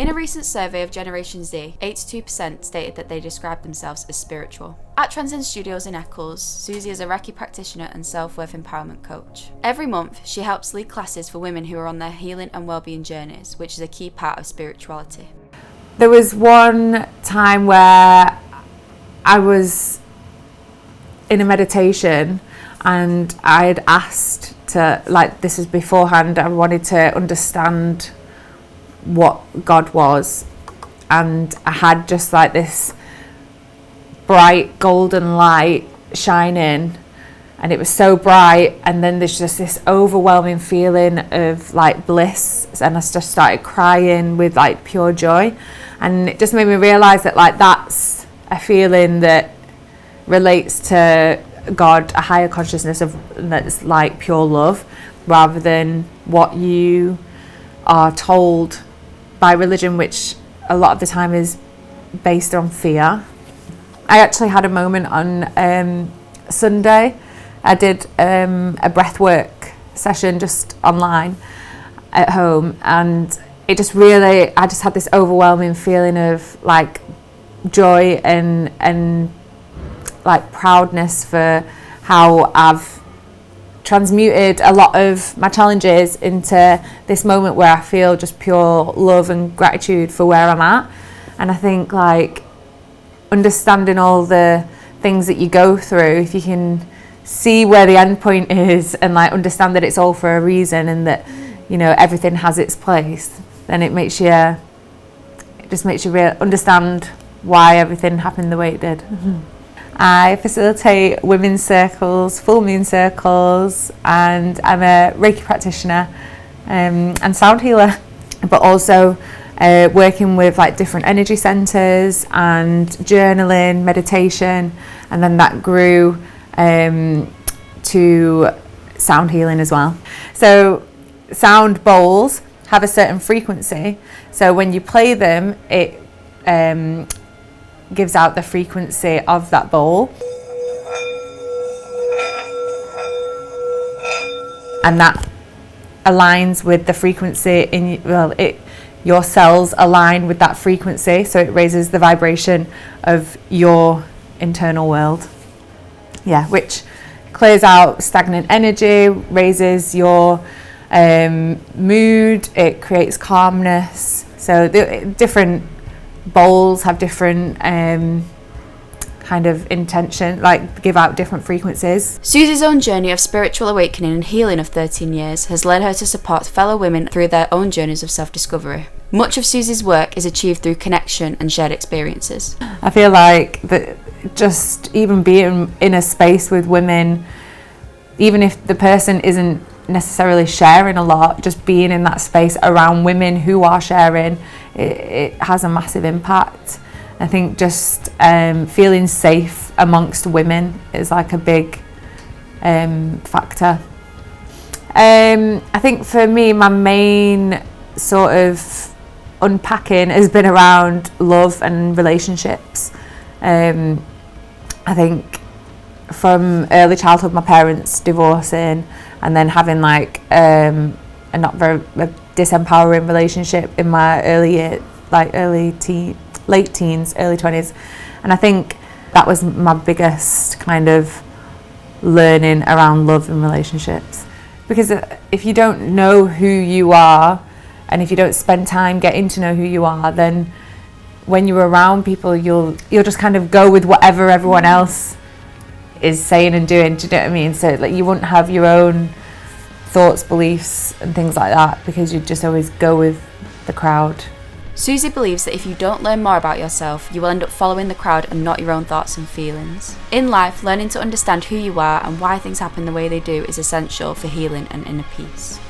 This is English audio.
In a recent survey of Generation Z, 82% stated that they described themselves as spiritual. At Transcend Studios in Eccles, Susie is a Reiki practitioner and self-worth empowerment coach. Every month, she helps lead classes for women who are on their healing and well-being journeys, which is a key part of spirituality. There was one time where I was in a meditation and I had asked to, this is beforehand, I wanted to understand what God was, and I had just this bright golden light shining, and it was so bright, and then there's just this overwhelming feeling of bliss, and I just started crying with pure joy, and it just made me realize that that's a feeling that relates to God, a higher consciousness that's pure love, rather than what you are told by religion, which a lot of the time is based on fear. I actually had a moment on Sunday. I did a breathwork session just online at home, and it just really, I just had this overwhelming feeling of joy and proudness for how I've transmuted a lot of my challenges into this moment where I feel just pure love and gratitude for where I'm at. And I think understanding all the things that you go through, if you can see where the end point is and understand that it's all for a reason and that everything has its place, then it just makes you understand why everything happened the way it did. I facilitate women's circles, full moon circles, and I'm a Reiki practitioner and sound healer, but also working with different energy centers and journaling, meditation, and then that grew to sound healing as well. So sound bowls have a certain frequency, so when you play them, it gives out the frequency of that bowl, and that aligns with the frequency your cells align with that frequency, so it raises the vibration of your internal world, which clears out stagnant energy, raises your mood, it creates calmness. So the different bowls have different kind of intention, give out different frequencies. Susie's own journey of spiritual awakening and healing of 13 years has led her to support fellow women through their own journeys of self-discovery. Much of Susie's work is achieved through connection and shared experiences. I feel that just even being in a space with women, even if the person isn't necessarily sharing a lot, just being in that space around women who are sharing, it has a massive impact. I think just feeling safe amongst women is a big factor. I think for me, my main sort of unpacking has been around love and relationships. I think from early childhood, my parents divorcing and then having a not very disempowering relationship in my early years, late teens, early 20s, and I think that was my biggest kind of learning around love and relationships, because if you don't know who you are and if you don't spend time getting to know who you are, then when you're around people you'll just kind of go with whatever everyone else is saying and doing. Do you know what I mean? So you wouldn't have your own thoughts, beliefs and things like that, because you just always go with the crowd. Susie believes that if you don't learn more about yourself, you will end up following the crowd and not your own thoughts and feelings. In life, learning to understand who you are and why things happen the way they do is essential for healing and inner peace.